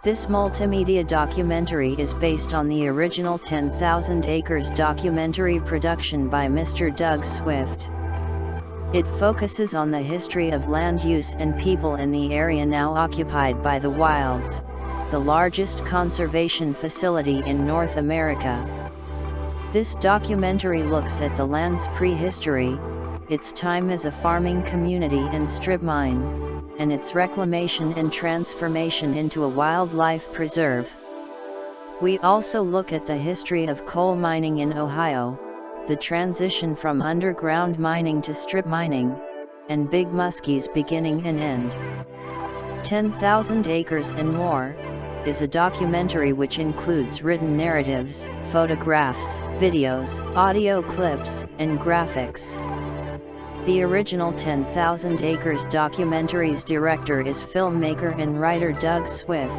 This multimedia documentary is based on the original 10,000 Acres documentary production by Mr. Doug Swift. It focuses on the history of land use and people in the area now occupied by the Wilds, the largest conservation facility in North America. This documentary looks at the land's prehistory, its time as a farming community and strip mine, and its reclamation and transformation into a wildlife preserve. We also look at the history of coal mining in Ohio, the transition from underground mining to strip mining, and Big Muskie's beginning and end. 10,000 Acres and More is a documentary which includes written narratives, photographs, videos, audio clips, and graphics. The original 10,000 Acres documentary's director is filmmaker and writer Doug Swift,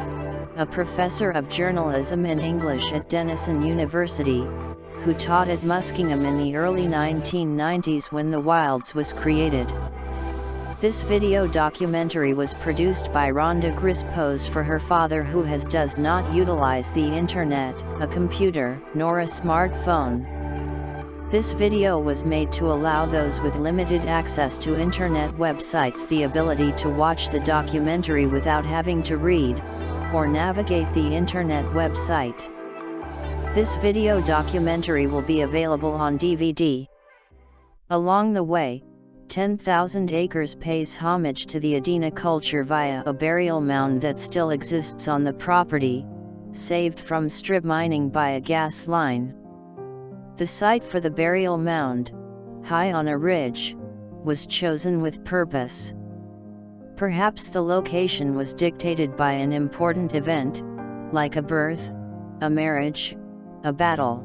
a professor of journalism and English at Denison University, who taught at Muskingum in the early 1990s when The Wilds was created. This video documentary was produced by Rhonda Grispose for her father, who does not utilize the internet, a computer, nor a smartphone. This video was made to allow those with limited access to internet websites the ability to watch the documentary without having to read or navigate the internet website. This video documentary will be available on DVD. Along the way, 10,000 Acres pays homage to the Adena culture via a burial mound that still exists on the property, saved from strip mining by a gas line. The site for the burial mound, high on a ridge, was chosen with purpose. Perhaps the location was dictated by an important event, like a birth, a marriage, a battle.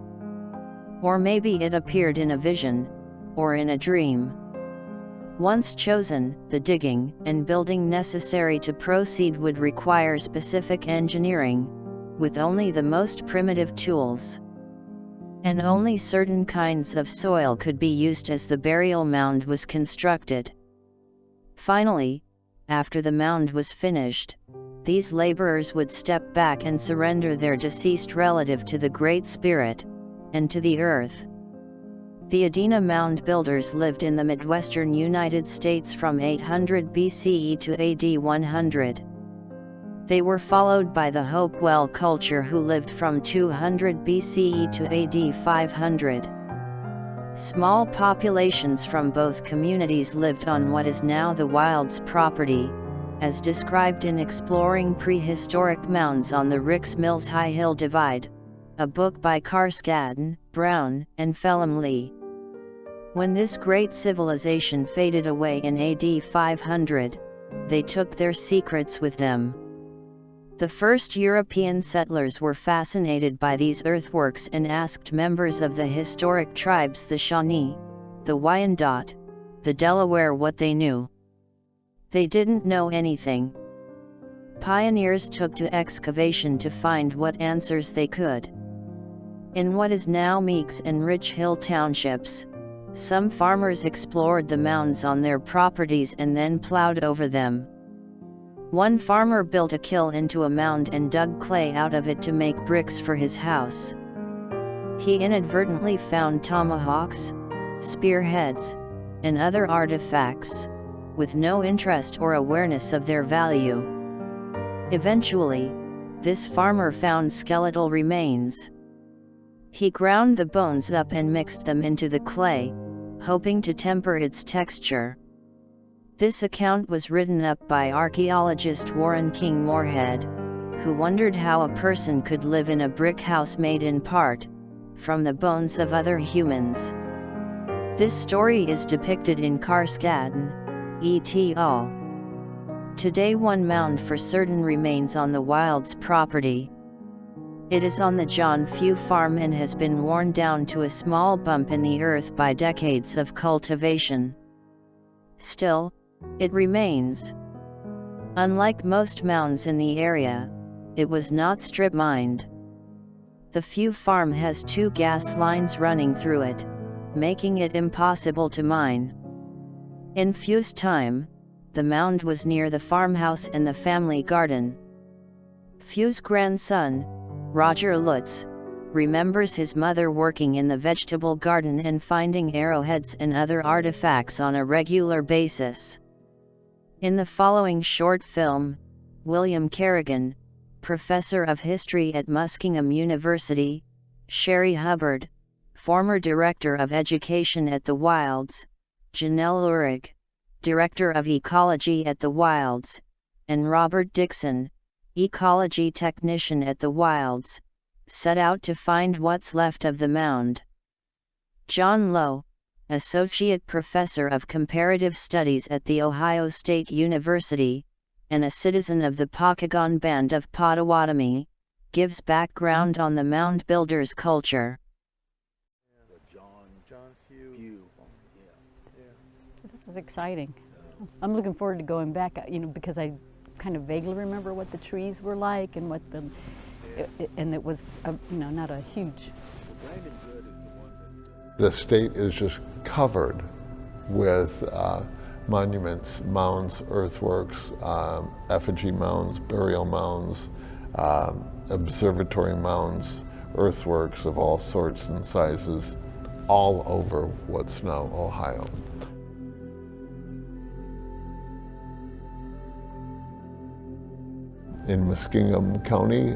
Or maybe it appeared in a vision, or in a dream. Once chosen, the digging and building necessary to proceed would require specific engineering, with only the most primitive tools. And only certain kinds of soil could be used as the burial mound was constructed. Finally, after the mound was finished, these laborers would step back and surrender their deceased relative to the Great Spirit, and to the earth. The Adena mound builders lived in the Midwestern United States from 800 BCE to AD 100. They were followed by the Hopewell culture, who lived from 200 BCE to AD 500. Small populations from both communities lived on what is now the Wilds property, as described in Exploring Prehistoric Mounds on the Ricks Mills High Hill Divide, a book by Carskadden, Brown, and Phelim Lee. When this great civilization faded away in AD 500, they took their secrets with them. The first European settlers were fascinated by these earthworks and asked members of the historic tribes, the Shawnee, the Wyandot, the Delaware, what they knew. They didn't know anything. Pioneers took to excavation to find what answers they could. In what is now Meeks and Rich Hill townships, some farmers explored the mounds on their properties and then plowed over them. One farmer built a kiln into a mound and dug clay out of it to make bricks for his house. He inadvertently found tomahawks, spearheads, and other artifacts, with no interest or awareness of their value. Eventually, this farmer found skeletal remains. He ground the bones up and mixed them into the clay, hoping to temper its texture. This account was written up by archaeologist Warren King Moorhead, who wondered how a person could live in a brick house made in part from the bones of other humans. This story is depicted in Carskadden, et al. Today one mound for certain remains on the Wilds property. It is on the John Few farm and has been worn down to a small bump in the earth by decades of cultivation. Still, it remains. Unlike most mounds in the area, it was not strip mined. The Few farm has 2 gas lines running through it, making it impossible to mine. In Few's time, the mound was near the farmhouse and the family garden. Few's grandson, Roger Lutz, remembers his mother working in the vegetable garden and finding arrowheads and other artifacts on a regular basis. In the following short film, William Kerrigan, professor of history at Muskingum University, Sherry Hubbard, former director of education at the Wilds, Janelle Lurig, director of ecology at the Wilds, and Robert Dixon, ecology technician at the Wilds, set out to find what's left of the mound. John Lowe, associate professor of comparative studies at The Ohio State University, and a citizen of the Pokagon Band of Potawatomi, gives background on the mound builders' culture. This is exciting. I'm looking forward to going back, because I kind of vaguely remember what the trees were like and what the, and it was, not a huge. The state is just covered with monuments, mounds, earthworks, effigy mounds, burial mounds, observatory mounds, earthworks of all sorts and sizes, all over what's now Ohio. In Muskingum County,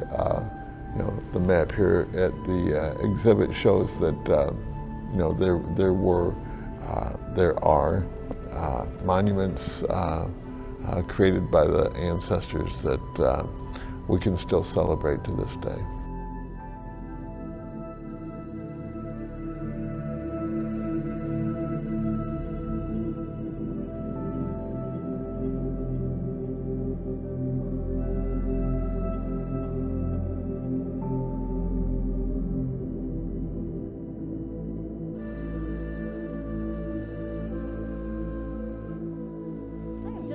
the map here at the exhibit shows that there are monuments created by the ancestors that we can still celebrate to this day.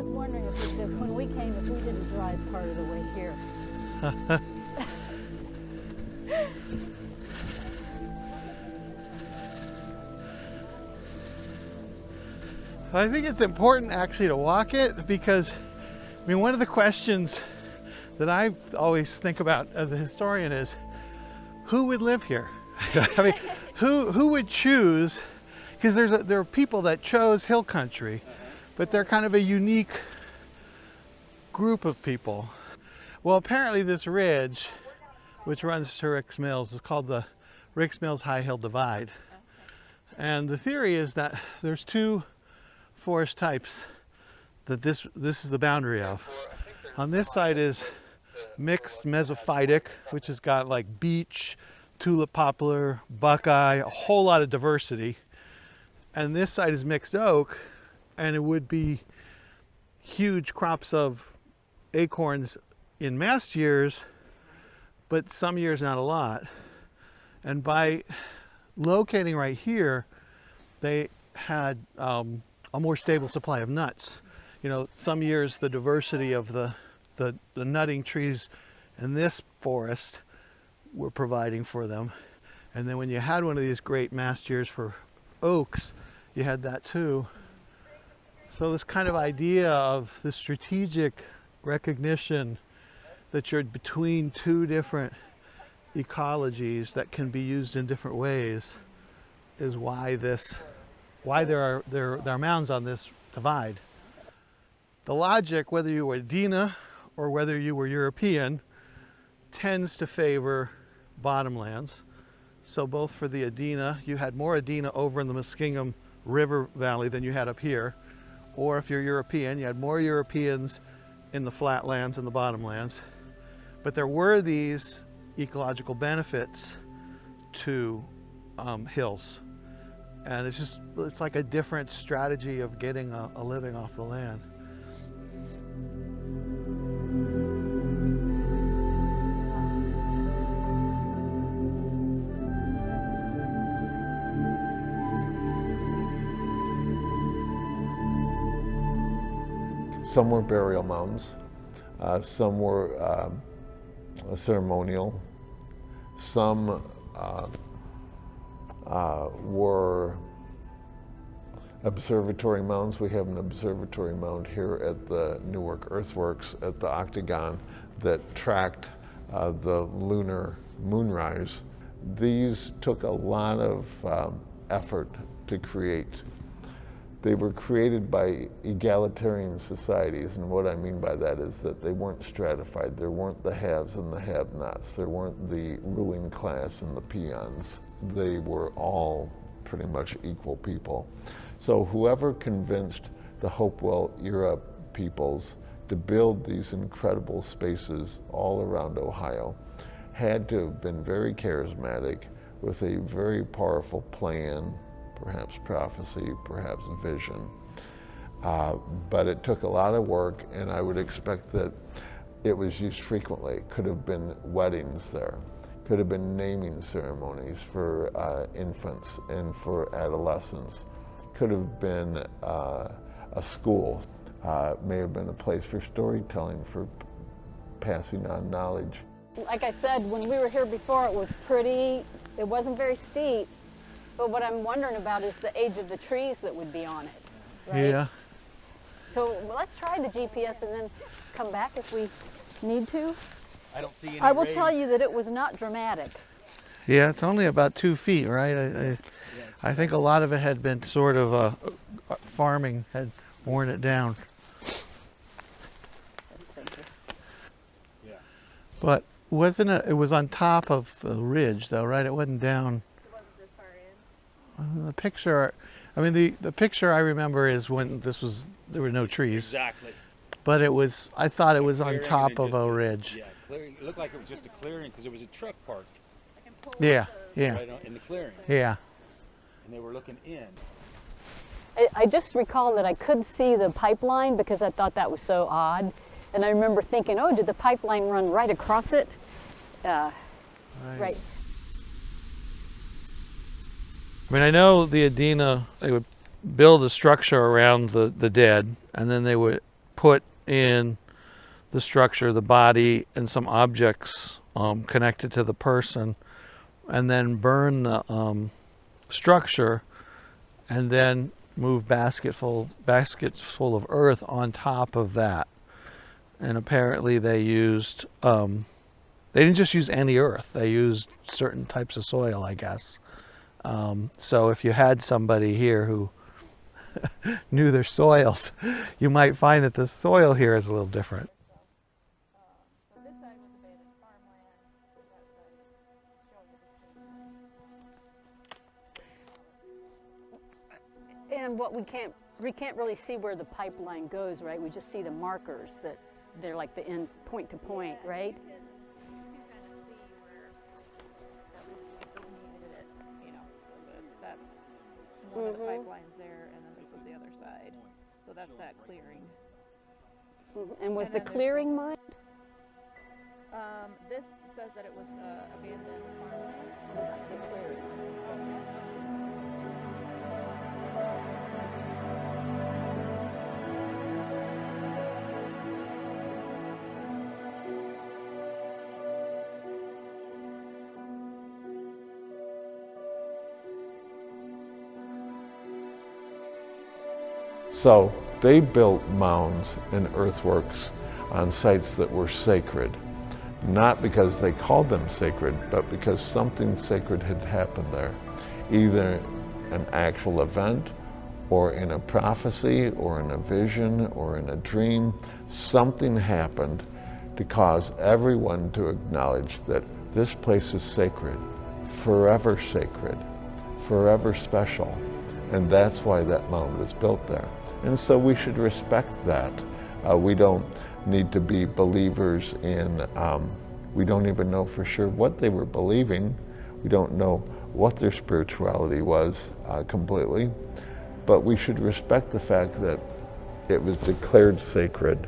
Wondering if when we came, if we didn't drive part of the way here. I think it's important actually to walk it because, one of the questions that I always think about as a historian is, who would live here? Who would choose? Because there are people that chose hill country, but they're kind of a unique group of people. Well, apparently this ridge, which runs to Ricks Mills, is called the Ricks Mills High Hill Divide. And the theory is that there's two forest types that this is the boundary of. On this side is mixed mesophytic, which has got like beech, tulip poplar, buckeye, a whole lot of diversity. And this side is mixed oak, and it would be huge crops of acorns in mast years, but some years not a lot. And by locating right here, they had a more stable supply of nuts. Some years the diversity of the nutting trees in this forest were providing for them. And then when you had one of these great mast years for oaks, you had that too. So this kind of idea of the strategic recognition that you're between two different ecologies that can be used in different ways is why there are mounds on this divide. The logic, whether you were Adena or whether you were European, tends to favor bottomlands. So both for the Adena, you had more Adena over in the Muskingum River Valley than you had up here. Or if you're European, you had more Europeans in the flatlands and the bottomlands. But there were these ecological benefits to hills. And it's like a different strategy of getting a living off the land. Some were burial mounds, some were ceremonial, some were observatory mounds. We have an observatory mound here at the Newark Earthworks at the Octagon that tracked the lunar moonrise. These took a lot of effort to create. They were created by egalitarian societies, and what I mean by that is that they weren't stratified. There weren't the haves and the have-nots. There weren't the ruling class and the peons. They were all pretty much equal people. So whoever convinced the Hopewell era peoples to build these incredible spaces all around Ohio had to have been very charismatic with a very powerful plan, perhaps prophecy, perhaps vision. But it took a lot of work, and I would expect that it was used frequently. It could have been weddings there, could have been naming ceremonies for infants and for adolescents, could have been a school, may have been a place for storytelling, for passing on knowledge. Like I said, when we were here before, it was pretty, it wasn't very steep, but what I'm wondering about is the age of the trees that would be on it, right? Yeah. So let's try the GPS and then come back if we need to. I don't see any I will raised- tell you that it was not dramatic. Yeah, it's only about 2 feet, right? I think a lot of it had been sort of farming had worn it down. Let's think here. Yeah. But wasn't it? It was on top of a ridge, though, right? It wasn't down. It wasn't this far in. The picture. I mean, the picture I remember is when there were no trees, Exactly. but it was. I thought it was on Clearing top and then of just a ridge. Yeah, clearing. It looked like it was just a clearing because there was a truck parked I can pull Yeah, up the- yeah, right in the clearing, yeah. and they were looking in. I just recall that I could see the pipeline because I thought that was so odd. And I remember thinking, oh, did the pipeline run right across it? Right. I mean, I know the Adena, they would build a structure around the dead, and then they would put in the structure, the body, and some objects connected to the person, and then burn the structure, and then move baskets full of earth on top of that. And apparently they used, they didn't just use any earth, they used certain types of soil, I guess. So if you had somebody here who knew their soils, you might find that the soil here is a little different. And what we can't really see where the pipeline goes, right? We just see the markers that they're like the end point to point, right? You can kind of see where that was needed it, you know. So that's one of the pipelines there, and then this was the other side. So that's that clearing. And was And the then there's- clearing mined? This says that it was abandoned farmland. The clearing. So they built mounds and earthworks on sites that were sacred, not because they called them sacred, but because something sacred had happened there, either an actual event or in a prophecy or in a vision or in a dream. Something happened to cause everyone to acknowledge that this place is sacred, forever special. And that's why that mound was built there. And so we should respect that. We don't need to be believers in, we don't even know for sure what they were believing. We don't know what their spirituality was completely. But we should respect the fact that it was declared sacred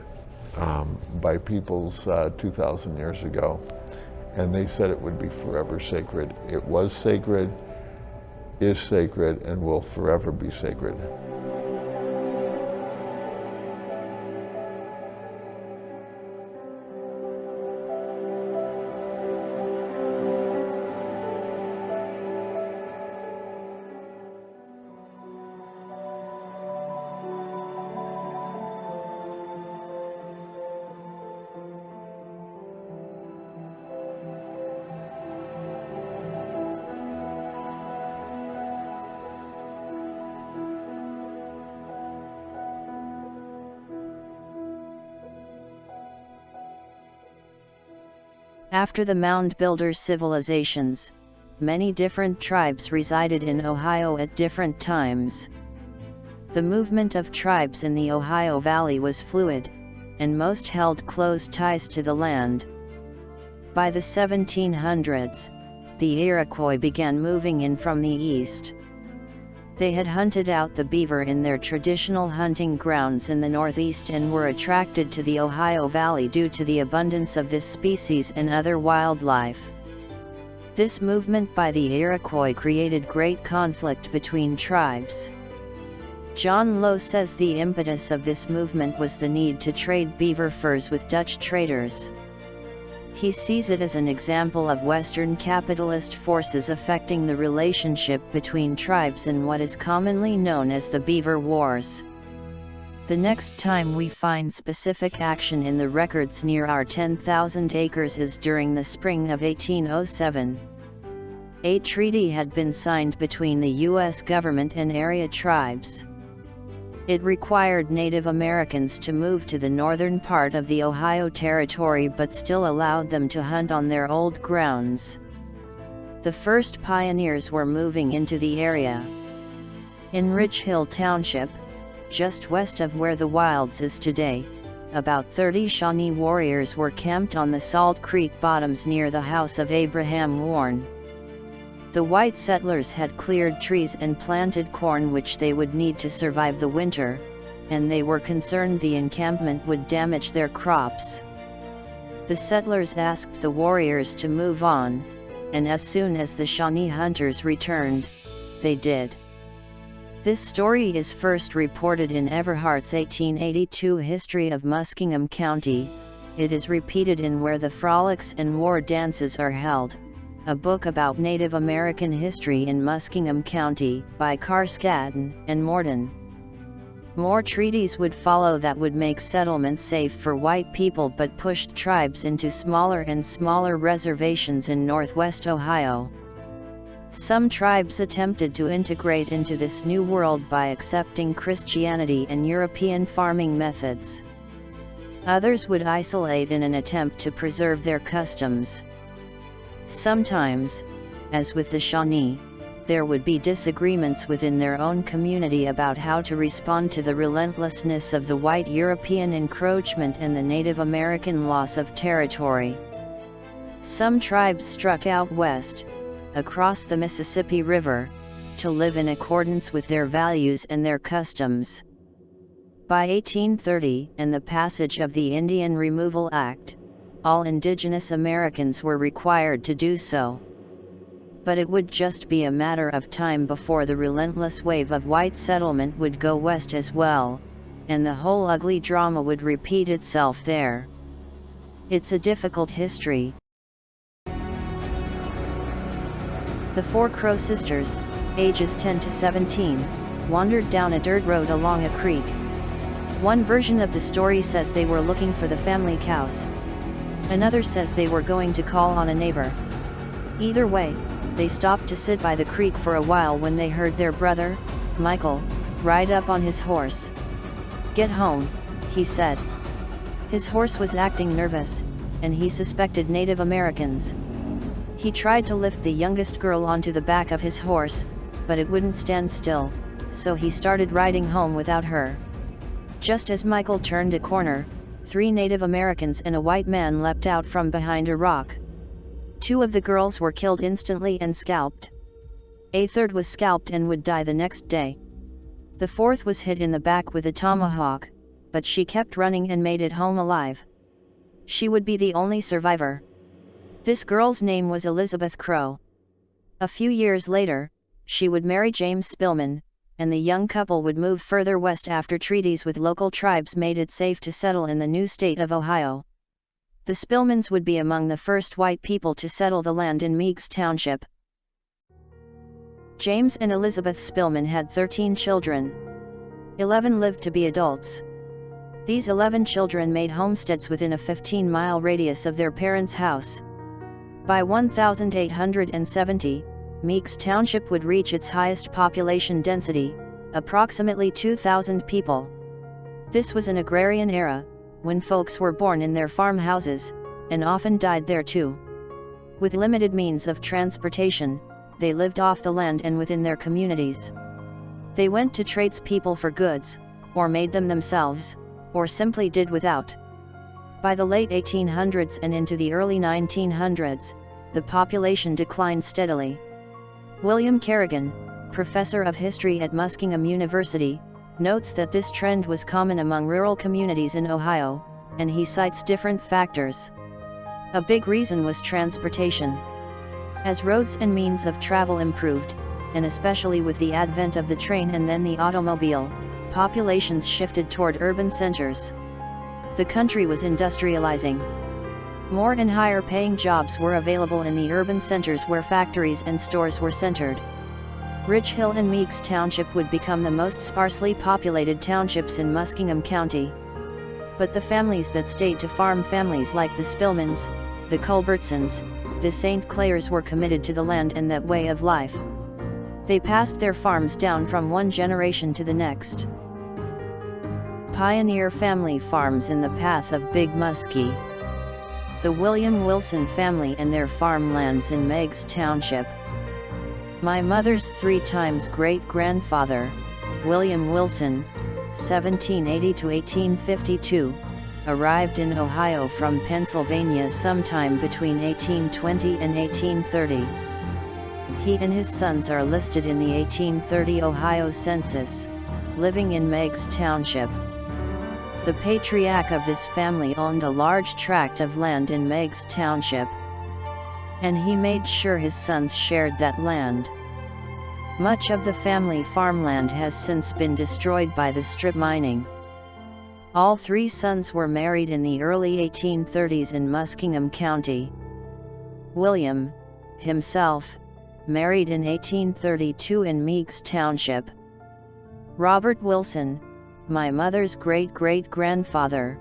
by peoples 2,000 years ago. And they said it would be forever sacred. It was sacred, is sacred, and will forever be sacred. After the mound builders' civilizations, many different tribes resided in Ohio at different times. The movement of tribes in the Ohio Valley was fluid, and most held close ties to the land. By the 1700s, the Iroquois began moving in from the east. They had hunted out the beaver in their traditional hunting grounds in the northeast and were attracted to the Ohio Valley due to the abundance of this species and other wildlife. This movement by the Iroquois created great conflict between tribes. John Lowe says the impetus of this movement was the need to trade beaver furs with Dutch traders. He sees it as an example of Western capitalist forces affecting the relationship between tribes in what is commonly known as the Beaver Wars. The next time we find specific action in the records near our 10,000 acres is during the spring of 1807. A treaty had been signed between the U.S. government and area tribes. It required Native Americans to move to the northern part of the Ohio Territory but still allowed them to hunt on their old grounds. The first pioneers were moving into the area. In Ridge Hill Township, just west of where the Wilds is today, about 30 Shawnee warriors were camped on the Salt Creek bottoms near the house of Abraham Warren. The white settlers had cleared trees and planted corn which they would need to survive the winter, and they were concerned the encampment would damage their crops. The settlers asked the warriors to move on, and as soon as the Shawnee hunters returned, they did. This story is first reported in Everhart's 1882 History of Muskingum County. It is repeated in Where the Frolics and War Dances Are Held, a book about Native American history in Muskingum County, by Carskadden and Morden. More treaties would follow that would make settlements safe for white people but pushed tribes into smaller and smaller reservations in northwest Ohio. Some tribes attempted to integrate into this new world by accepting Christianity and European farming methods. Others would isolate in an attempt to preserve their customs. Sometimes, as with the Shawnee, there would be disagreements within their own community about how to respond to the relentlessness of the white European encroachment and the Native American loss of territory. Some tribes struck out west, across the Mississippi River, to live in accordance with their values and their customs. By 1830 and the passage of the Indian Removal Act, all indigenous Americans were required to do so. But it would just be a matter of time before the relentless wave of white settlement would go west as well, and the whole ugly drama would repeat itself there. It's a difficult history. The four Crow sisters, ages 10 to 17, wandered down a dirt road along a creek. One version of the story says they were looking for the family cows. Another says they were going to call on a neighbor. Either way, they stopped to sit by the creek for a while when they heard their brother, Michael, ride up on his horse. "Get home," he said. His horse was acting nervous, and he suspected Native Americans. He tried to lift the youngest girl onto the back of his horse, but it wouldn't stand still, so he started riding home without her. Just as Michael turned a corner, 3 Native Americans and a white man leapt out from behind a rock. 2 of the girls were killed instantly and scalped. A third was scalped and would die the next day. The fourth was hit in the back with a tomahawk, but she kept running and made it home alive. She would be the only survivor. This girl's name was Elizabeth Crow. A few years later, she would marry James Spillman, and the young couple would move further west after treaties with local tribes made it safe to settle in the new state of Ohio. The Spillmans would be among the first white people to settle the land in Meigs Township. James and Elizabeth Spillman had 13 children. 11 lived to be adults. These 11 children made homesteads within a 15-mile radius of their parents' house. By 1870, Meigs Township would reach its highest population density, approximately 2,000 people. This was an agrarian era, when folks were born in their farmhouses, and often died there too. With limited means of transportation, they lived off the land and within their communities. They went to tradespeople for goods, or made them themselves, or simply did without. By the late 1800s and into the early 1900s, the population declined steadily. William Kerrigan, professor of history at Muskingum University, notes that this trend was common among rural communities in Ohio, and he cites different factors. A big reason was transportation. As roads and means of travel improved, and especially with the advent of the train and then the automobile, populations shifted toward urban centers. The country was industrializing. More and higher paying jobs were available in the urban centers where factories and stores were centered. Rich Hill and Meeks Township would become the most sparsely populated townships in Muskingum County. But the families that stayed to farm, families like the Spillmans, the Culbertsons, the St. Clairs, were committed to the land and that way of life. They passed their farms down from one generation to the next. Pioneer family farms in the path of Big Muskie. The William Wilson family and their farmlands in Meigs Township. My mother's 3 times great-grandfather, William Wilson, 1780 to 1852, arrived in Ohio from Pennsylvania sometime between 1820 and 1830. He and his sons are listed in the 1830 Ohio Census, living in Meigs Township. The patriarch of this family owned a large tract of land in Meigs Township, and he made sure his sons shared that land. Much of the family farmland has since been destroyed by the strip mining. All 3 sons were married in the early 1830s in Muskingum County. William, himself, married in 1832 in Meeks Township. Robert Wilson, my mother's great-great-grandfather,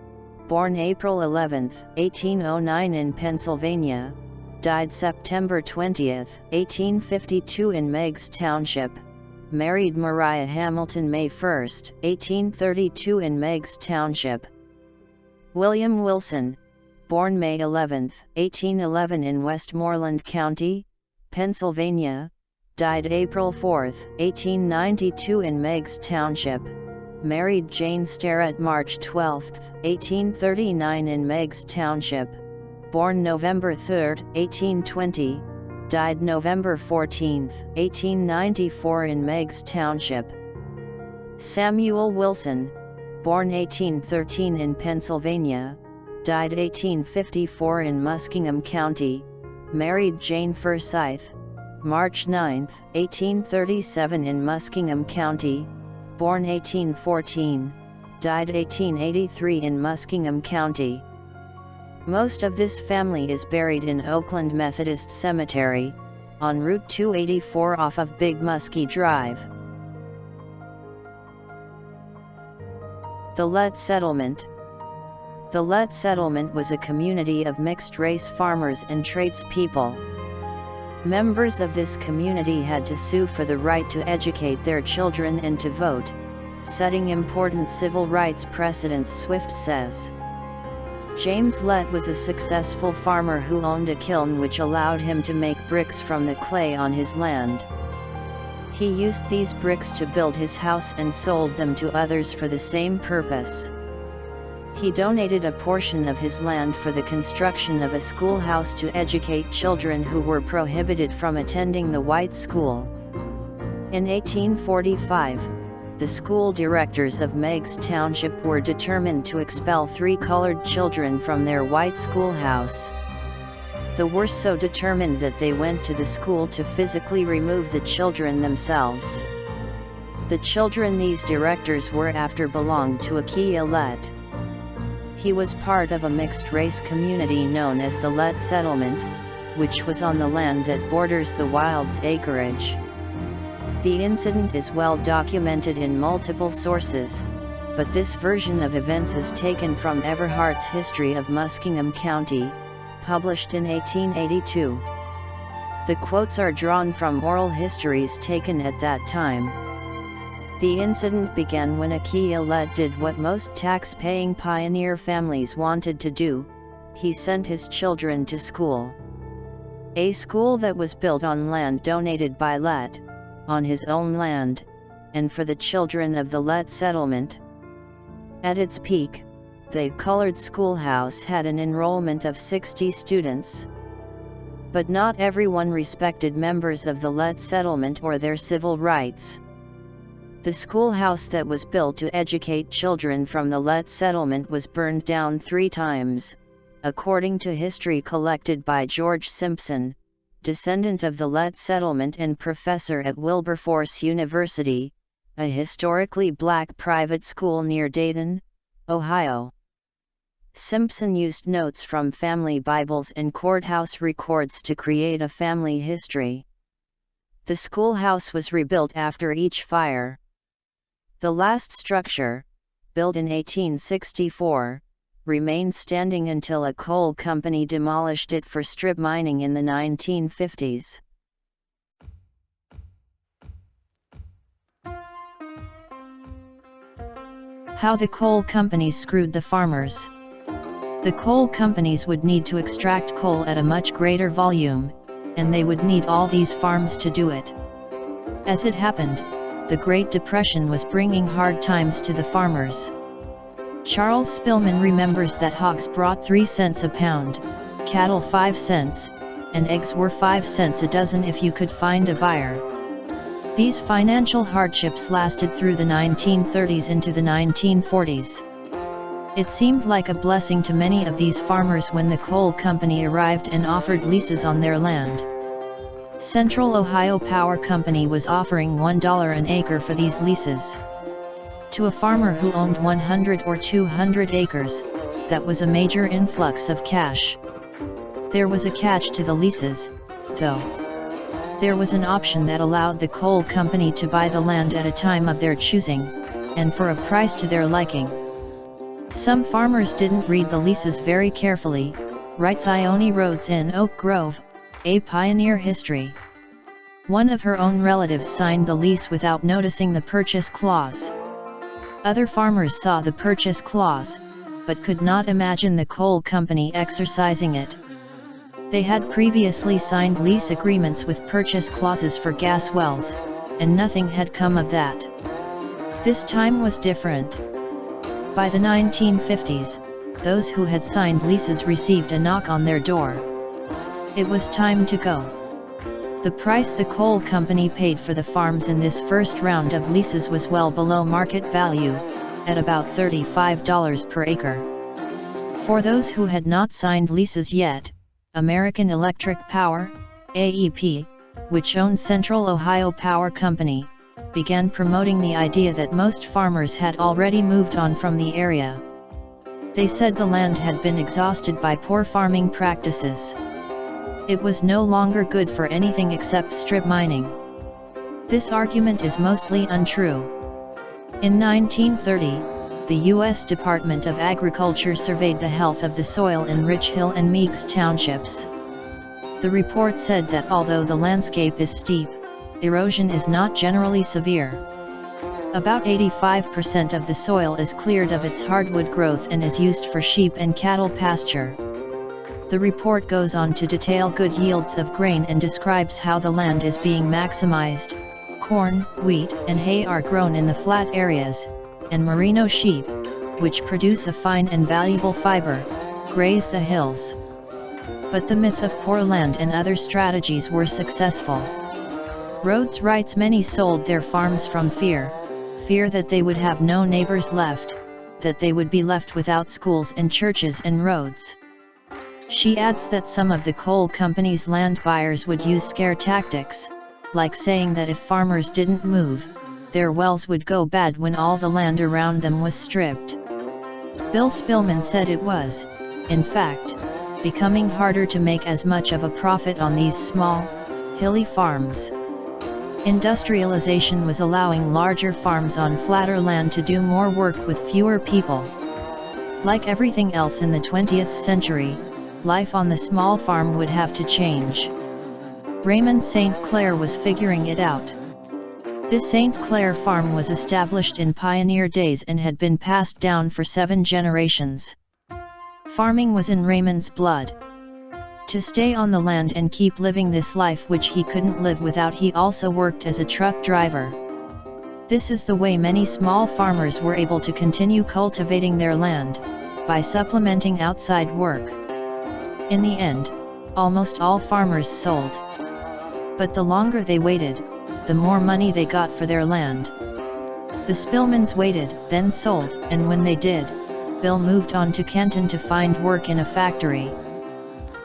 born April 11, 1809 in Pennsylvania, died September 20, 1852 in Meigs Township, married Mariah Hamilton May 1, 1832 in Meigs Township. William Wilson, born May 11, 1811 in Westmoreland County, Pennsylvania, died April 4, 1892 in Meigs Township, married Jane Starrett March 12, 1839 in Meigs Township, born November 3, 1820, died November 14, 1894 in Meigs Township. Samuel Wilson, born 1813 in Pennsylvania, died 1854 in Muskingum County, married Jane Forsyth, March 9, 1837 in Muskingum County, born 1814, died 1883 in Muskingum County. Most of this family is buried in Oakland Methodist Cemetery, on Route 284 off of Big Muskie Drive. The Lett Settlement. The Lett Settlement was a community of mixed-race farmers and tradespeople. Members of this community had to sue for the right to educate their children and to vote, setting important civil rights precedents, Swift says. James Lett was a successful farmer who owned a kiln which allowed him to make bricks from the clay on his land. He used these bricks to build his house and sold them to others for the same purpose. He donated a portion of his land for the construction of a schoolhouse to educate children who were prohibited from attending the white school. In 1845, the school directors of Meigs Township were determined to expel 3 colored children from their white schoolhouse. The were so determined that they went to the school to physically remove the children themselves. The children these directors were after belonged to Akia Lett. He was part of a mixed-race community known as the Lett Settlement, which was on the land that borders the Wilds acreage. The incident is well documented in multiple sources, but this version of events is taken from Everhart's History of Muskingum County, published in 1882. The quotes are drawn from oral histories taken at that time. The incident began when Akia Lett did what most tax-paying pioneer families wanted to do: he sent his children to school. A school that was built on land donated by Lett, on his own land, and for the children of the Lett settlement. At its peak, the colored schoolhouse had an enrollment of 60 students. But not everyone respected members of the Lett settlement or their civil rights. The schoolhouse that was built to educate children from the Lett settlement was burned down 3 times, according to history collected by George Simpson, descendant of the Lett settlement and professor at Wilberforce University, a historically black private school near Dayton, Ohio. Simpson used notes from family Bibles and courthouse records to create a family history. The schoolhouse was rebuilt after each fire. The last structure, built in 1864, remained standing until a coal company demolished it for strip mining in the 1950s. How the coal companies screwed the farmers. The coal companies would need to extract coal at a much greater volume, and they would need all these farms to do it. As it happened, the Great Depression was bringing hard times to the farmers. Charles Spillman remembers that hogs brought 3 cents a pound, cattle 5 cents, and eggs were 5 cents a dozen if you could find a buyer. These financial hardships lasted through the 1930s into the 1940s. It seemed like a blessing to many of these farmers when the coal company arrived and offered leases on their land. Central Ohio Power Company was offering $1 an acre for these leases. To a farmer who owned 100 or 200 acres, that was a major influx of cash. There was a catch to the leases, though. There was an option that allowed the coal company to buy the land at a time of their choosing, and for a price to their liking. Some farmers didn't read the leases very carefully, writes Ione Rhodes in Oak Grove, A Pioneer History. One of her own relatives signed the lease without noticing the purchase clause. Other farmers saw the purchase clause, but could not imagine the coal company exercising it. They had previously signed lease agreements with purchase clauses for gas wells, and nothing had come of that. This time was different. By the 1950s, those who had signed leases received a knock on their door. It was time to go. The price the coal company paid for the farms in this first round of leases was well below market value, at about $35 per acre. For those who had not signed leases yet, American Electric Power, AEP, which owned Central Ohio Power Company, began promoting the idea that most farmers had already moved on from the area. They said the land had been exhausted by poor farming practices. It was no longer good for anything except strip mining. This argument is mostly untrue. In 1930, the U.S. Department of Agriculture surveyed the health of the soil in Rich Hill and Meeks townships. The report said that although the landscape is steep, erosion is not generally severe. About 85% of the soil is cleared of its hardwood growth and is used for sheep and cattle pasture. The report goes on to detail good yields of grain and describes how the land is being maximized. Corn, wheat, and hay are grown in the flat areas, and merino sheep, which produce a fine and valuable fiber, graze the hills. But the myth of poor land and other strategies were successful. Rhodes writes many sold their farms from fear that they would have no neighbors left, that they would be left without schools and churches and roads. She adds that some of the coal company's land buyers would use scare tactics, like saying that if farmers didn't move, their wells would go bad when all the land around them was stripped. Bill Spillman said it was, in fact, becoming harder to make as much of a profit on these small, hilly farms. Industrialization was allowing larger farms on flatter land to do more work with fewer people. Like everything else in the 20th century, life on the small farm would have to change. Raymond St. Clair was figuring it out. This St. Clair farm was established in pioneer days and had been passed down for 7 generations. Farming was in Raymond's blood. To stay on the land and keep living this life which he couldn't live without, he also worked as a truck driver. This is the way many small farmers were able to continue cultivating their land, by supplementing outside work. In the end, almost all farmers sold. But the longer they waited, the more money they got for their land. The Spillmans waited, then sold, and when they did, Bill moved on to Kenton to find work in a factory.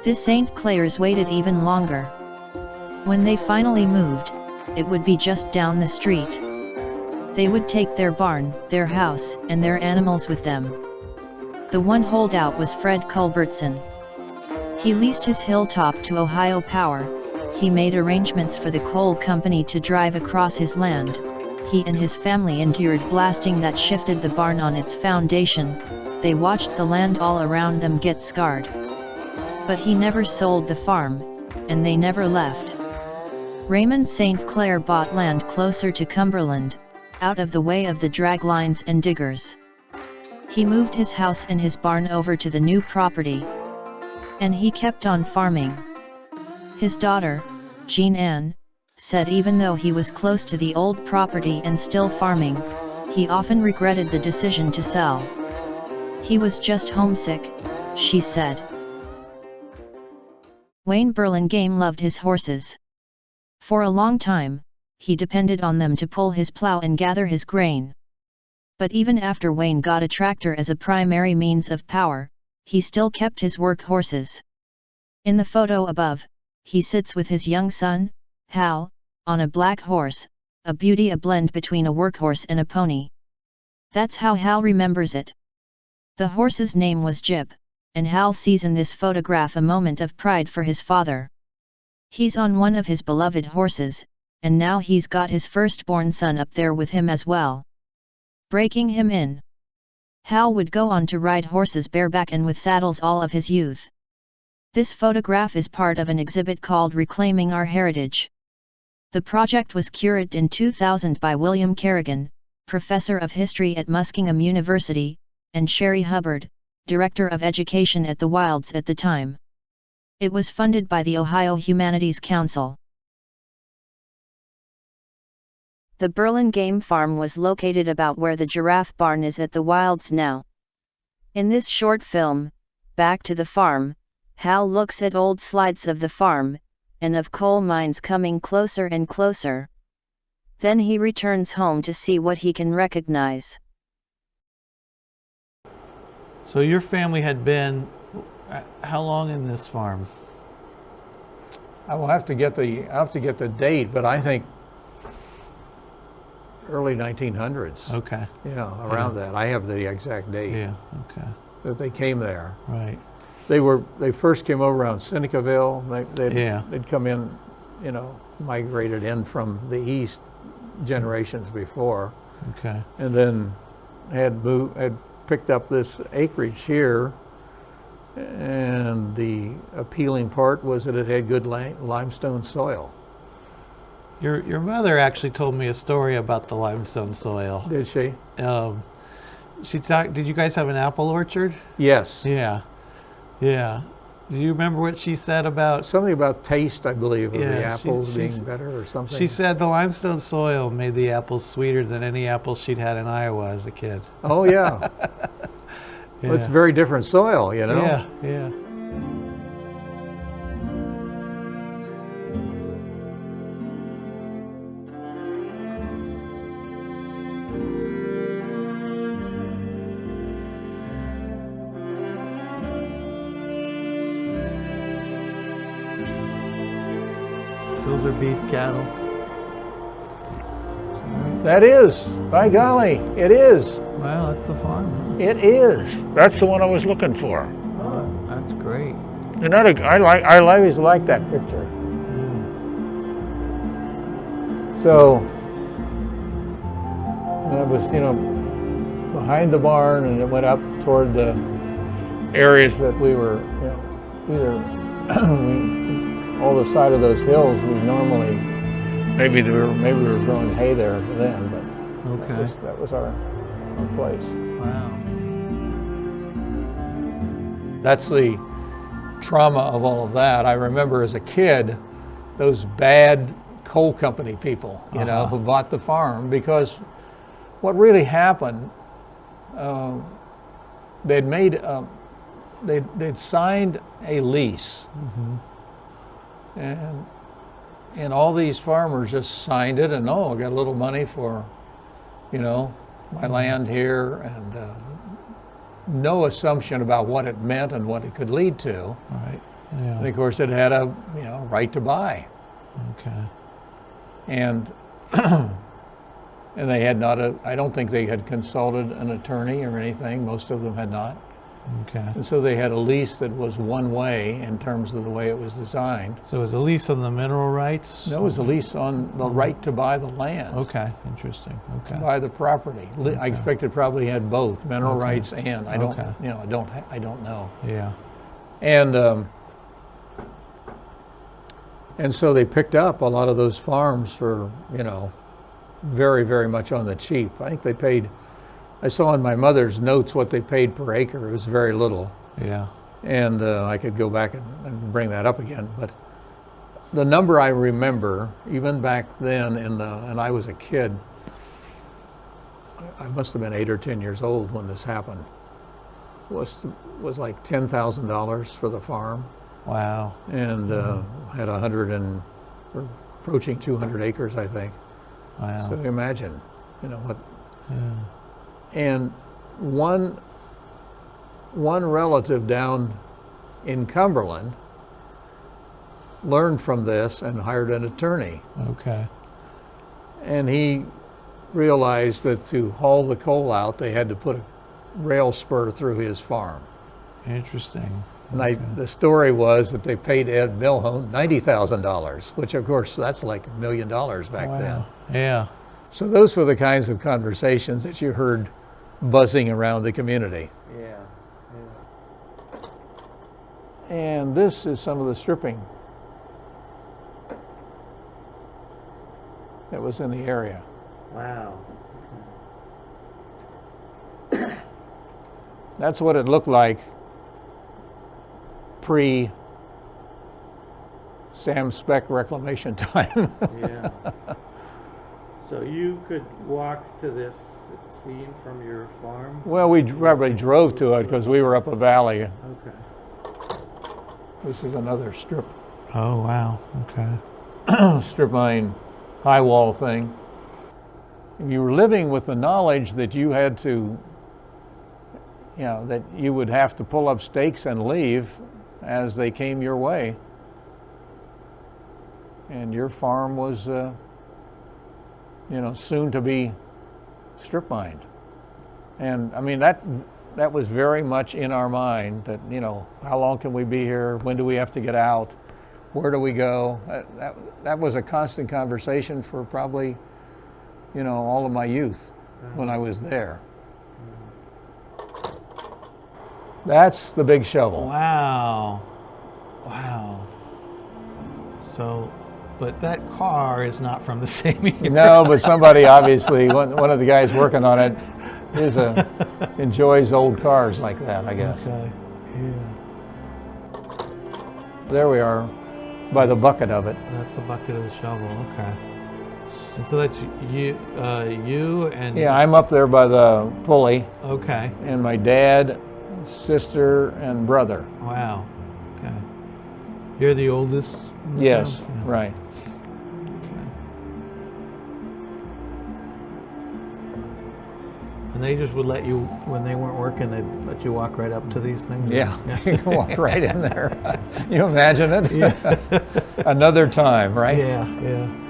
The St. Clairs waited even longer. When they finally moved, it would be just down the street. They would take their barn, their house, and their animals with them. The one holdout was Fred Culbertson. He leased his hilltop to Ohio Power. He made arrangements for the coal company to drive across his land. He and his family endured blasting that shifted the barn on its foundation. They watched the land all around them get scarred. But he never sold the farm, and they never left. Raymond St. Clair bought land closer to Cumberland, out of the way of the drag lines and diggers. He moved his house and his barn over to the new property. And he kept on farming. His daughter, Jean Ann, said even though he was close to the old property and still farming, he often regretted the decision to sell. He was just homesick, she said. Wayne Burlingame loved his horses. For a long time, he depended on them to pull his plow and gather his grain. But even after Wayne got a tractor as a primary means of power, he still kept his work horses. In the photo above, he sits with his young son, Hal, on a black horse, a beauty, a blend between a workhorse and a pony. That's how Hal remembers it. The horse's name was Jib, and Hal sees in this photograph a moment of pride for his father. He's on one of his beloved horses, and now he's got his firstborn son up there with him as well, breaking him in. Hal would go on to ride horses bareback and with saddles all of his youth. This photograph is part of an exhibit called Reclaiming Our Heritage. The project was curated in 2000 by William Kerrigan, professor of history at Muskingum University, and Sherry Hubbard, director of education at the Wilds at the time. It was funded by the Ohio Humanities Council. The Burlingame farm was located about where the giraffe barn is at the Wilds now. In this short film, Back to the Farm, Hal looks at old slides of the farm, and of coal mines coming closer and closer. Then he returns home to see what he can recognize. So your family had been how long in this farm? I will have to get the date, but I think early 1900s. Okay. Yeah, around that. I have the exact date. Yeah. Okay. That they came there. Right. They first came over around Senecaville. They'd come in, migrated in from the east generations before. Okay. And then had picked up this acreage here, and the appealing part was that it had good limestone soil. Your mother actually told me a story about the limestone soil. Did she? She talked. Did you guys have an apple orchard? Yes. Yeah. Yeah. Do you remember what she said about something about taste? I believe of yeah, the apples being better or something. She said the limestone soil made the apples sweeter than any apples she'd had in Iowa as a kid. Oh yeah. Well, it's very different soil, Yeah. Yeah. Those are beef cattle. That is. By golly, it is. Wow, that's the farm. Huh? It is. That's the one I was looking for. Oh, that's great. I always like that picture. So it was, behind the barn, and it went up toward the areas that we were, either all the side of those hills. We normally maybe we were growing hay there then, but okay, that was our place. Wow. That's the trauma of all of that, I remember as a kid, those bad coal company people, you know, who bought the farm, because what really happened, they'd made, they'd signed a lease, and all these farmers just signed it, and I got a little money for, you know, my land here, and no assumption about what it meant and what it could lead to. Right. And Yeah. of course, it had a right to buy, Okay. and and they had not. I don't think they had consulted an attorney or anything. Most of them had not, Okay. and so they had a lease that was one way in terms of the way it was designed. So it was a lease on the mineral rights? No, it was a lease on the right to buy the land. Okay. Interesting. Okay. Buy the property. I expect it probably had both mineral Okay. rights and I don't, Okay. you know, I don't know. Yeah. And so they picked up a lot of those farms for, you know, very, very much on the cheap. I think they paid, I saw in my mother's notes what they paid per acre. It was very little. Yeah. And I could go back and bring that up again. But the number I remember, even back then, and I was a kid, I must have been 8 or 10 years old when this happened, was like $10,000 for the farm, Wow. and had 100 and or approaching 200 acres, I think. Wow. So imagine, you know what. Yeah. And one relative down in Cumberland learned from this and hired an attorney. Okay. And he realized that to haul the coal out, they had to put a rail spur through his farm. Interesting. And the story was that they paid Ed Milhone $90,000, which of course that's like $1 million back then. Wow. Yeah. So those were the kinds of conversations that you heard buzzing around the community. Yeah. And this is some of the stripping that was in the area. Wow. That's what it looked like pre Sam Speck reclamation time. Yeah. So you could walk to this scene from your farm? Well, we probably drove to it because we were up a valley. Okay. This is another strip Oh, wow. Okay. strip mine high wall thing. You were living with the knowledge that you had to, you know, that you would have to pull up stakes and leave as they came your way. And your farm was, you know, soon to be strip mined. And I mean, that was very much in our mind that, you know, how long can we be here? When do we have to get out? Where do we go? That was a constant conversation for probably, you know, all of my youth when I was there. That's the big shovel. Wow. Wow. So, but that car is not from the same year. No, but somebody obviously, one of the guys working on it enjoys old cars like that, I guess. Okay. Yeah. There we are, by the bucket of it. That's the bucket of the shovel. Okay. And so that's you and. Yeah, I'm up there by the pulley, Okay. and my dad, sister, and brother. Wow. Okay. You're the oldest? in the Yes, family? Yeah. right. Okay. And they just would let you, when they weren't working, they'd let you walk right up to these things? Yeah, you can walk right in there. You imagine it? Yeah. Another time, right? Yeah, yeah.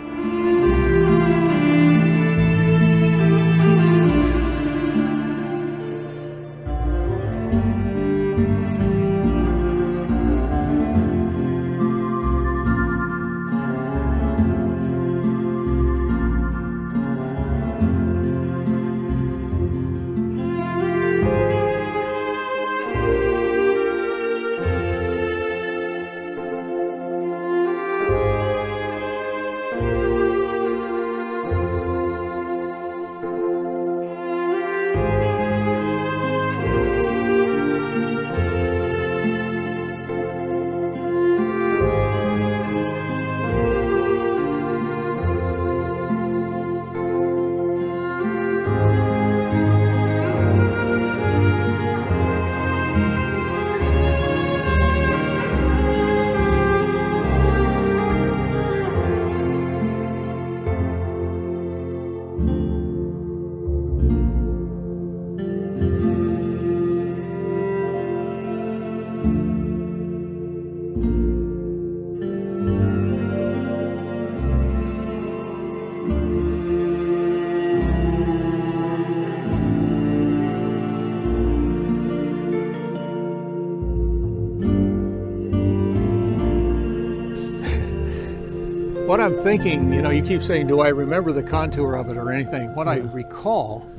What I'm thinking, you know, you keep saying, do I remember the contour of it or anything? What I recall,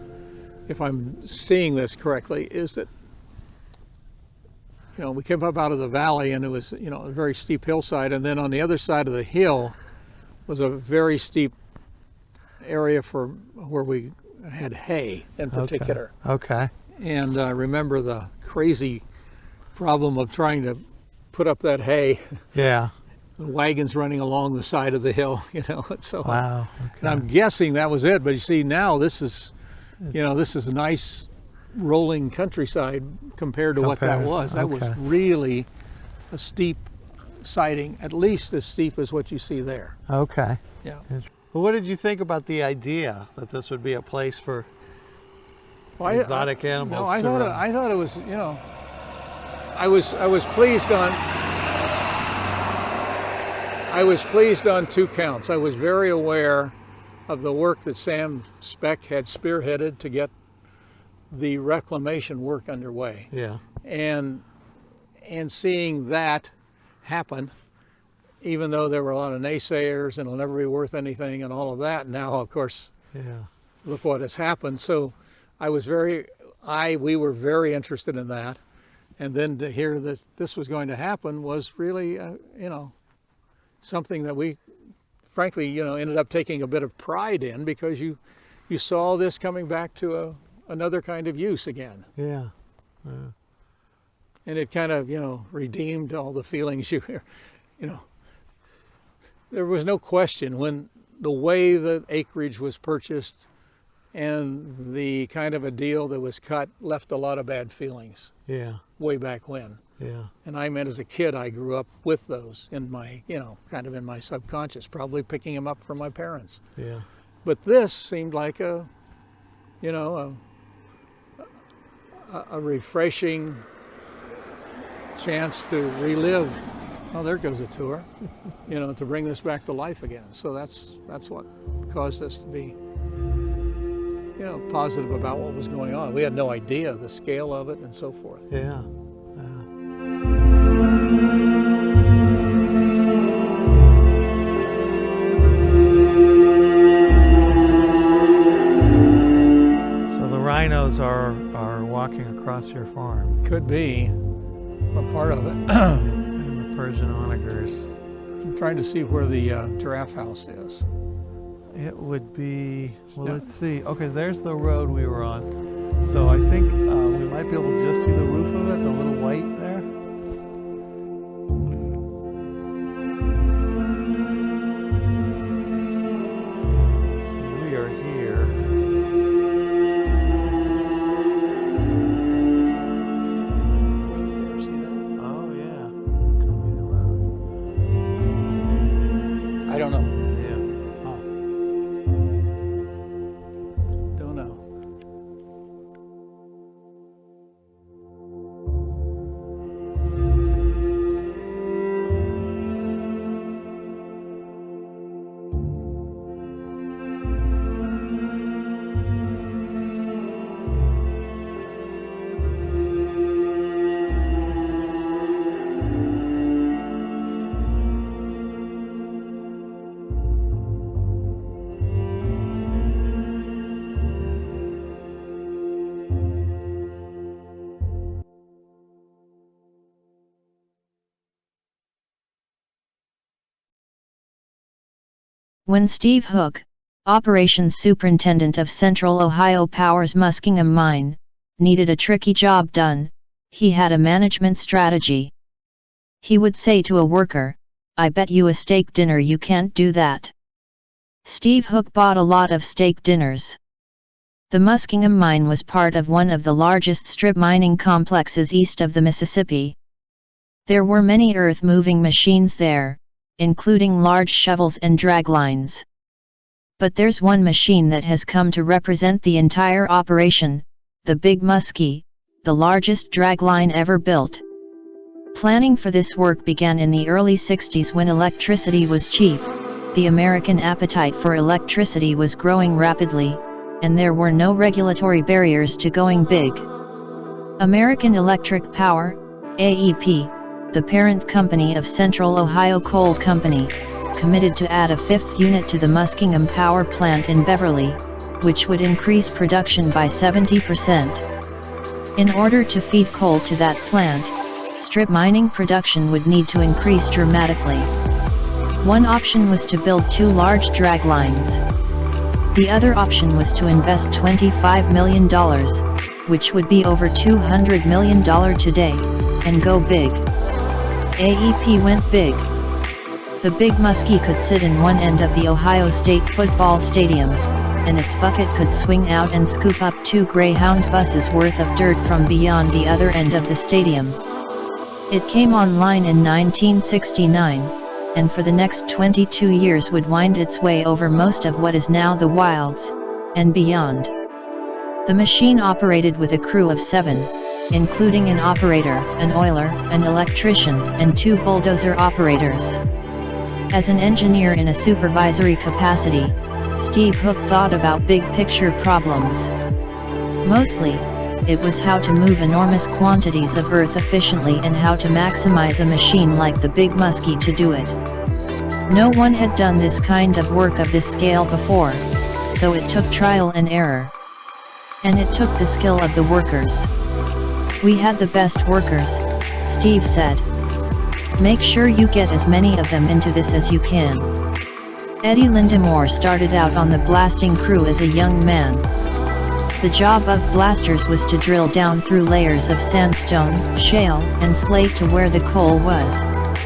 if I'm seeing this correctly, is that, you know, we came up out of the valley and it was, you know, a very steep hillside, and then on the other side of the hill was a very steep area for where we had hay in particular. Okay. And I remember the crazy problem of trying to put up that hay, Yeah. wagons running along the side of the hill, you know. And so, Wow. and I'm guessing that was it. But you see, now this is, you know, this is a nice rolling countryside compared to what that Compared, was. That was okay. really a steep siding, at least as steep as what you see there. Okay. Yeah. Well, what did you think about the idea that this would be a place for exotic animals? No, I to thought run? I thought it was, you know, I was pleased on. I was pleased on two counts. I was very aware of the work that Sam Speck had spearheaded to get the reclamation work underway, Yeah. and seeing that happen, even though there were a lot of naysayers and it'll never be worth anything and all of that. Now, of course, Yeah. look what has happened. So we were very interested in that. And then to hear that this was going to happen was really, you know, something that we, frankly, you know, ended up taking a bit of pride in, because you saw this coming back to another kind of use again. Yeah. And it kind of, you know, redeemed all the feelings you know. There was no question when the way that acreage was purchased and the kind of a deal that was cut left a lot of bad feelings Yeah. way back when. Yeah. And I meant as a kid, I grew up with those in my, you know, kind of in my subconscious, probably picking them up from my parents. Yeah. But this seemed like a, you know, a refreshing chance to relive. Oh, there goes a tour. You know, to bring this back to life again. So that's what caused us to be, you know, positive about what was going on. We had no idea the scale of it and so forth. Yeah. So the rhinos are walking across your farm, Could be a part of it. and the Persian onagers. I'm trying to see where the giraffe house is. It would be, well, Yeah. let's see. Okay, there's the road we were on. So I think we might be able to just see the roof of it, the little white there. We are here. Oh yeah, could be the road. I don't know. Yeah. Huh. Don't know. When Steve Hook, operations superintendent of Central Ohio Power's Muskingum mine, needed a tricky job done, he had a management strategy. He would say to a worker, "I bet you a steak dinner you can't do that." Steve Hook bought a lot of steak dinners. The Muskingum mine was part of one of the largest strip mining complexes east of the Mississippi. There were many earth-moving machines there, including large shovels and draglines. But there's one machine that has come to represent the entire operation, the Big Muskie, the largest dragline ever built. Planning for this work began in the early 60s when electricity was cheap. The American appetite for electricity was growing rapidly, and there were no regulatory barriers to going big. American Electric Power, AEP, the parent company of Central Ohio Coal Company, committed to add a 5th unit to the Muskingum power plant in Beverly, which would increase production by 70%. In order to feed coal to that plant, strip mining production would need to increase dramatically. One option was to build 2 large drag lines. The other option was to invest $25 million, which would be over $200 million today, and go big. AEP went big. The Big Muskie could sit in one end of the Ohio State football stadium, and its bucket could swing out and scoop up 2 Greyhound buses worth of dirt from beyond the other end of the stadium. It came online in 1969, and for the next 22 years would wind its way over most of what is now the wilds, and beyond. The machine operated with a crew of 7, including an operator, an oiler, an electrician, and 2 bulldozer operators. As an engineer in a supervisory capacity, Steve Hook thought about big picture problems. Mostly, it was how to move enormous quantities of earth efficiently and how to maximize a machine like the Big Muskie to do it. No one had done this kind of work of this scale before, so it took trial and error. And it took the skill of the workers. We had the best workers, Steve said. Make sure you get as many of them into this as you can. Eddie Lindemore started out on the blasting crew as a young man. The job of blasters was to drill down through layers of sandstone, shale, and slate to where the coal was,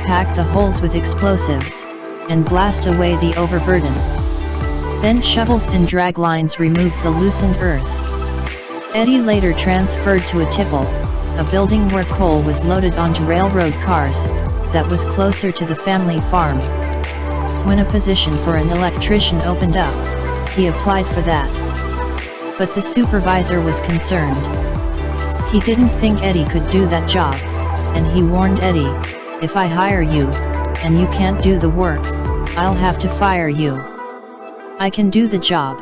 pack the holes with explosives, and blast away the overburden. Then shovels and drag lines removed the loosened earth. Eddie later transferred to a tipple, a building where coal was loaded onto railroad cars, that was closer to the family farm. When a position for an electrician opened up, he applied for that. But the supervisor was concerned. He didn't think Eddie could do that job, and he warned Eddie, "If I hire you, and you can't do the work, I'll have to fire you. I can do the job,"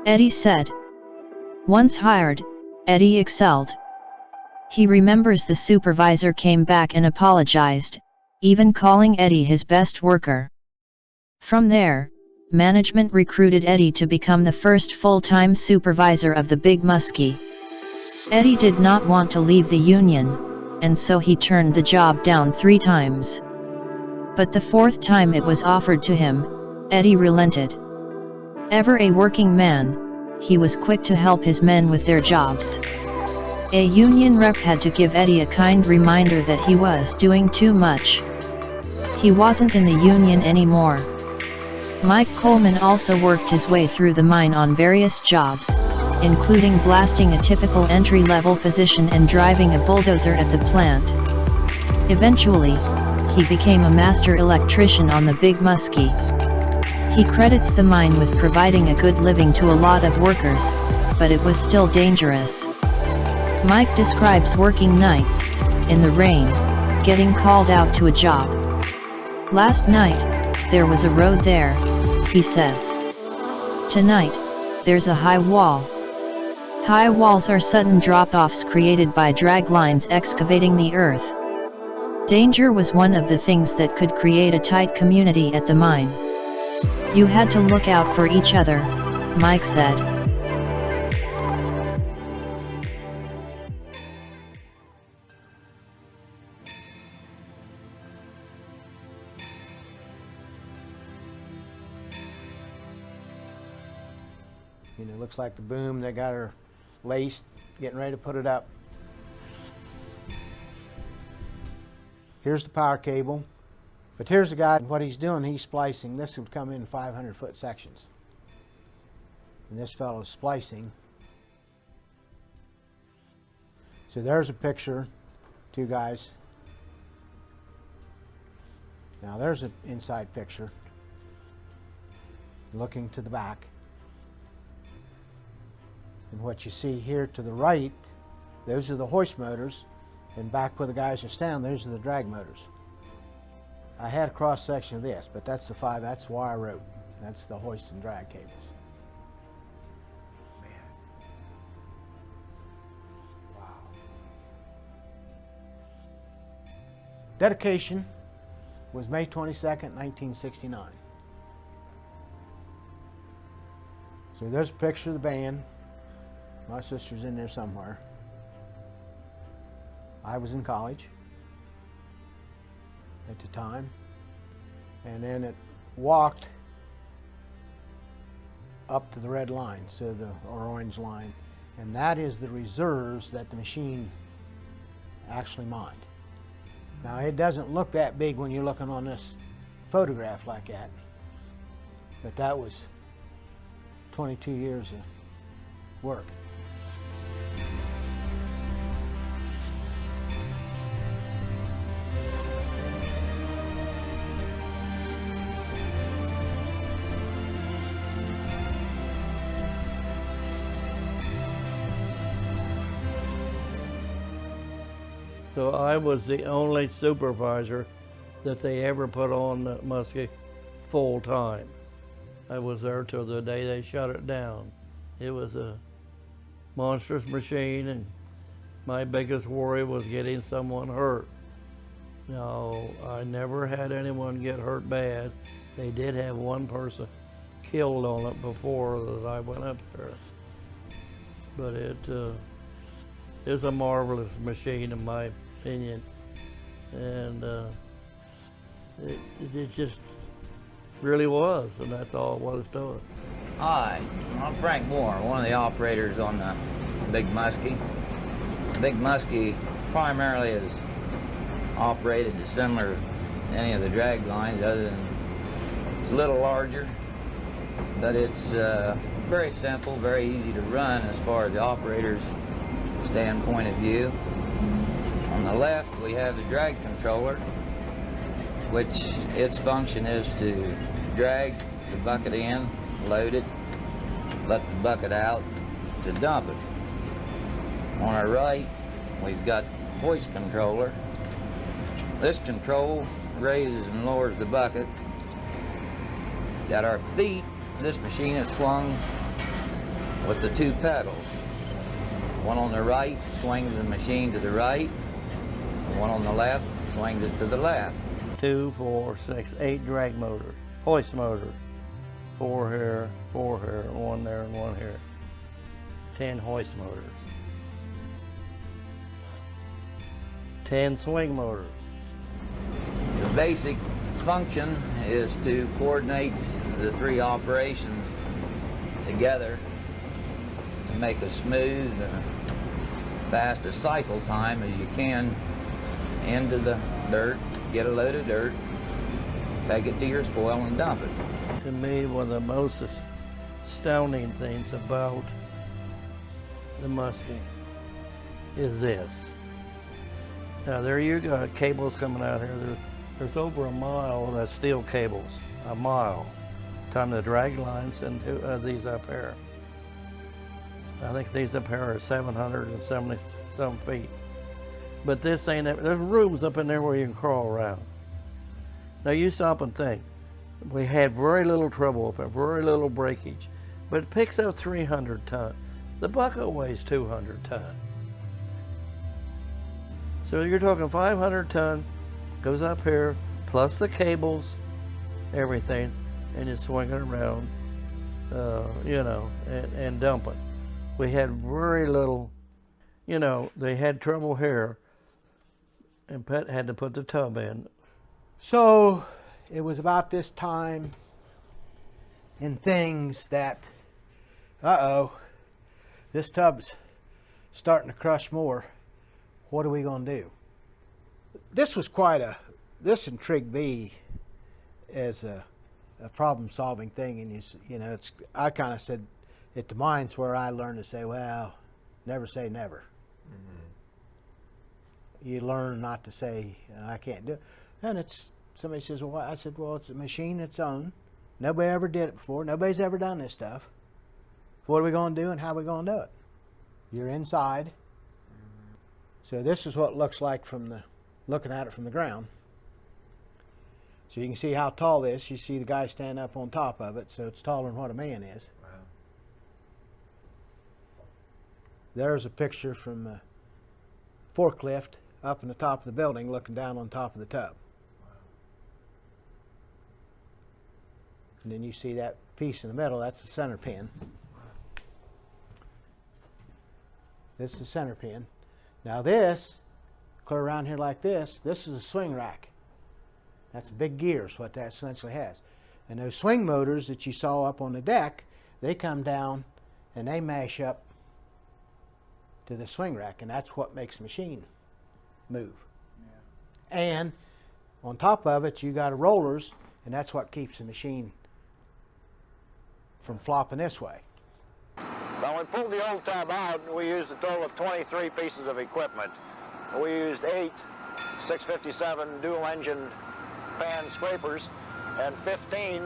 Eddie said. Once hired, Eddie excelled. He remembers the supervisor came back and apologized, even calling Eddie his best worker. From there, management recruited Eddie to become the first full-time supervisor of the Big Muskie. Eddie did not want to leave the union, and so he turned the job down 3 times. But the 4th time it was offered to him, Eddie relented. Ever a working man, he was quick to help his men with their jobs. A union rep had to give Eddie a kind reminder that he was doing too much. He wasn't in the union anymore. Mike Coleman also worked his way through the mine on various jobs, including blasting a typical entry-level position and driving a bulldozer at the plant. Eventually, he became a master electrician on the Big Muskie. He credits the mine with providing a good living to a lot of workers, but it was still dangerous. Mike describes working nights, in the rain, getting called out to a job. "Last night, there was a road there," he says. "Tonight, there's a high wall." High walls are sudden drop-offs created by drag lines excavating the earth. Danger was one of the things that could create a tight community at the mine. You had to look out for each other, Mike said. And it looks like the boom, they got her laced, getting ready to put it up. Here's the power cable. But here's the guy, what he's doing, he's splicing. This would come in 500-foot sections. And this fellow's splicing. So there's a picture, 2 guys. Now there's an inside picture, looking to the back. And what you see here to the right, those are the hoist motors, and back where the guys are standing, those are the drag motors. I had a cross section of this, but that's the 5, that's wire rope. That's the hoist and drag cables. Man. Wow. Dedication was May 22nd, 1969. So there's a picture of the band. My sister's in there somewhere. I was in college at the time. And then it walked up to the red line, so or orange line. And that is the reserves that the machine actually mined. Now it doesn't look that big when you're looking on this photograph like that, but that was 22 years of work. So I was the only supervisor that they ever put on the Muskie full time. I was there till the day they shut it down. It was a monstrous machine, and my biggest worry was getting someone hurt. Now, I never had anyone get hurt bad. They did have one person killed on it before that I went up there. But it was a marvelous machine in my opinion. And it just really was, and that's all it was to it. Hi, I'm Frank Moore, one of the operators on the Big Muskie. The Big Muskie primarily is operated similar to any of the drag lines, other than it's a little larger, but it's very simple, very easy to run as far as the operator's standpoint of view. On the left, we have the drag controller, which its function is to drag the bucket in, load it, let the bucket out to dump it. On our right, we've got hoist controller. This control raises and lowers the bucket. At our feet, this machine is swung with the two pedals. One on the right swings the machine to the right, and one on the left swings it to the left. 2, 4, 6, 8 drag motors, hoist motors. 4 here, 4 here, 1 there, and 1 here. 10 hoist motors. 10 swing motors. The basic function is to coordinate the three operations together to make a smooth and fast a cycle time as you can into the dirt, get a load of dirt, take it to your spoil and dump it. To me, one of the most astounding things about the Muskie is this. Now there you got cables coming out here. There's over a mile of steel cables, a mile. Time the drag lines and these up here. I think these up here are 770 some feet. But this ain't, there's rooms up in there where you can crawl around. Now you stop and think. We had very little trouble up there, very little breakage. But it picks up 300 ton. The bucket weighs 200 ton. So you're talking 500 ton, goes up here, plus the cables, everything, and it's swinging around, you know, and dumping. We had very little, you know, they had trouble here, and Pet had to put the tub in. So it was about this time in things that, this tub's starting to crush more. What are we going to do? This was this intrigued me as a problem-solving thing, and you know, I kind of said, at the mine's where I learned to say, well, never say never. Mm-hmm. You learn not to say, I can't do it. And somebody says, well, I said, well, it's a machine its own. Nobody ever did it before. Nobody's ever done this stuff. What are we going to do and how are we going to do it? You're inside. Mm-hmm. So this is what it looks like looking at it from the ground. So you can see how tall this. You see the guy stand up on top of it, so it's taller than what a man is. Wow. There's a picture from a forklift up in the top of the building looking down on top of the tub. Wow. And then you see that piece in the middle, that's the center pin. This is the center pin. Now this, clear around here like this is a swing rack. That's big gears, what that essentially has. And those swing motors that you saw up on the deck, they come down and they mash up to the swing rack, and that's what makes the machine move. Yeah. And on top of it, you got rollers, and that's what keeps the machine from flopping this way. When we pulled the old tub out, we used a total of 23 pieces of equipment. We used 8 657 dual-engine fan scrapers and 15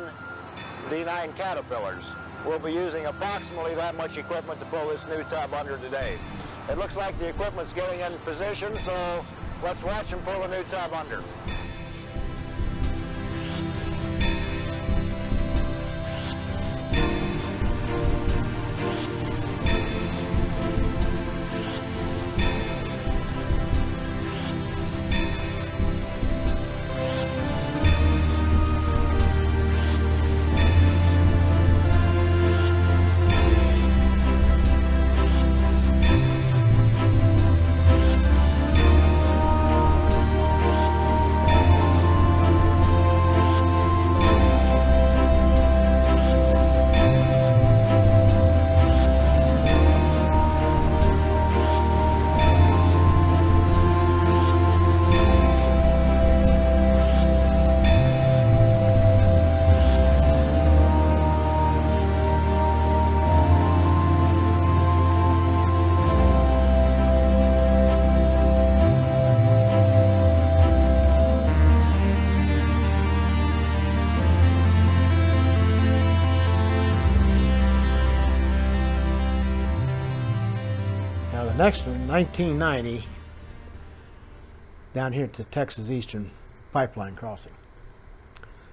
D9 Caterpillars. We'll be using approximately that much equipment to pull this new tub under today. It looks like the equipment's getting in position, so let's watch them pull the new tub under. Next one, 1990, down here at the Texas Eastern Pipeline crossing.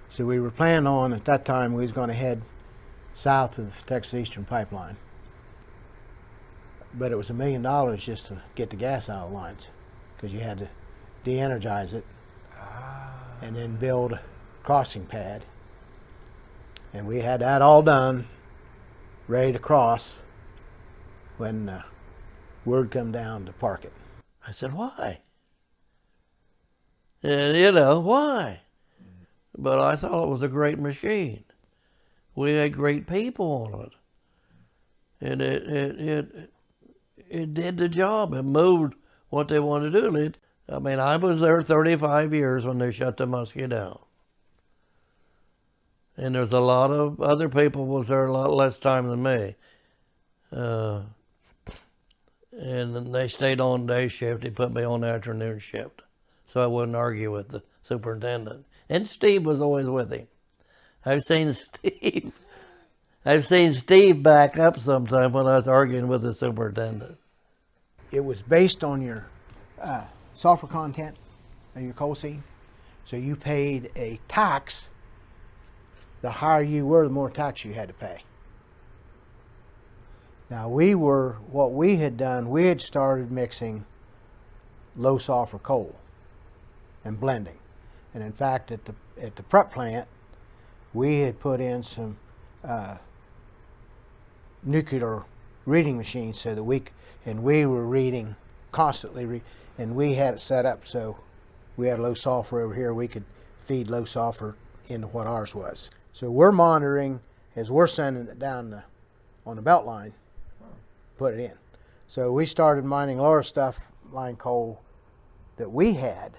So we were planning on, at that time, we was going to head south of the Texas Eastern Pipeline. But it was $1 million just to get the gas out of the lines, because you had to de-energize it and then build a crossing pad. And we had that all done, ready to cross, when word come down to park it. I said, why? And you know, why? But I thought it was a great machine. We had great people on it. And it did the job. It moved what they wanted to do. I mean, I was there 35 years when they shut the Muskie down. And there's a lot of other people was there a lot less time than me. And then they stayed on day shift. They put me on afternoon shift, so I wouldn't argue with the superintendent. And Steve was always with him. I've seen Steve back up sometime when I was arguing with the superintendent. It was based on your sulfur content of your coal seam. So you paid a tax. The higher you were, the more tax you had to pay. Now what we had done, we had started mixing low sulfur coal and blending. And in fact, at the prep plant, we had put in some nuclear reading machines so that we were reading constantly, and we had it set up so we had low sulfur over here. We could feed low sulfur into what ours was. So we're monitoring as we're sending it down on the belt line, put it in. So we started mining lower stuff, line coal that we had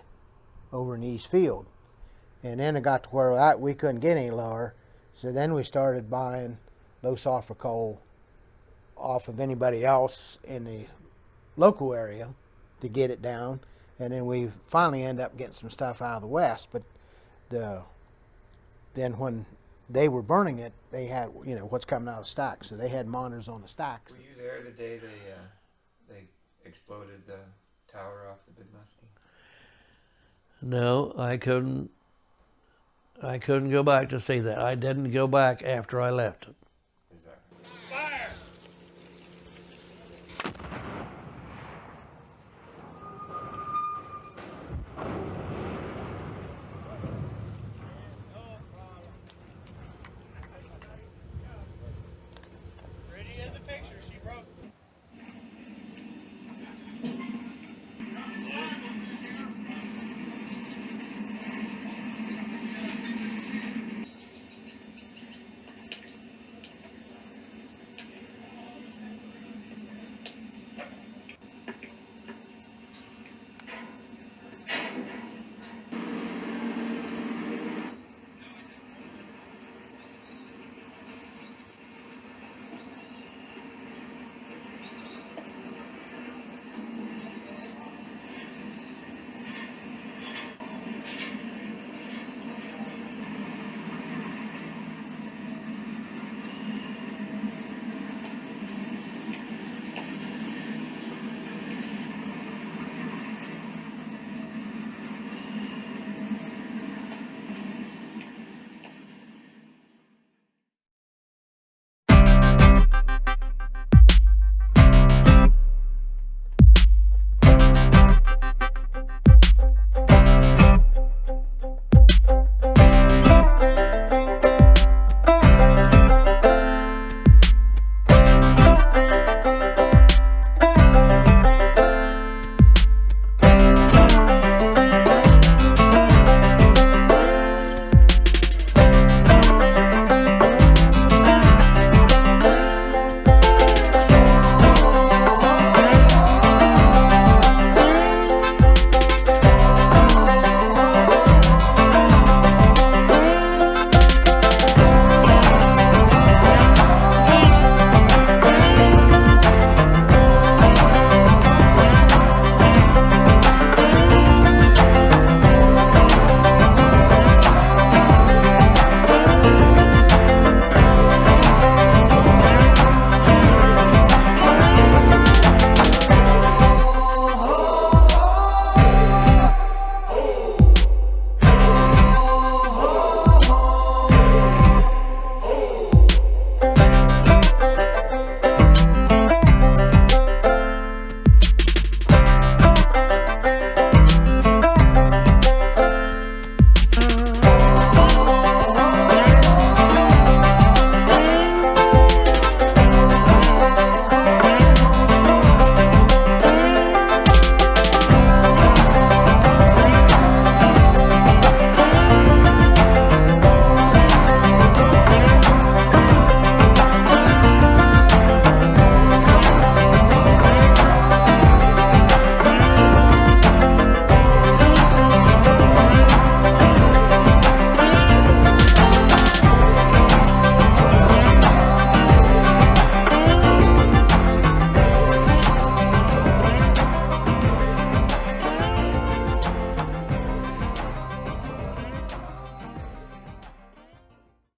over in the East Field. And then it got to where we couldn't get any lower. So then we started buying low sulfur coal off of anybody else in the local area to get it down. And then we finally end up getting some stuff out of the West. But then when they were burning it, they had, you know, what's coming out of the stacks. So they had monitors on the stacks. Were you there the day they exploded the tower off the Big Muskie? No, I couldn't go back to see that. I didn't go back after I left it.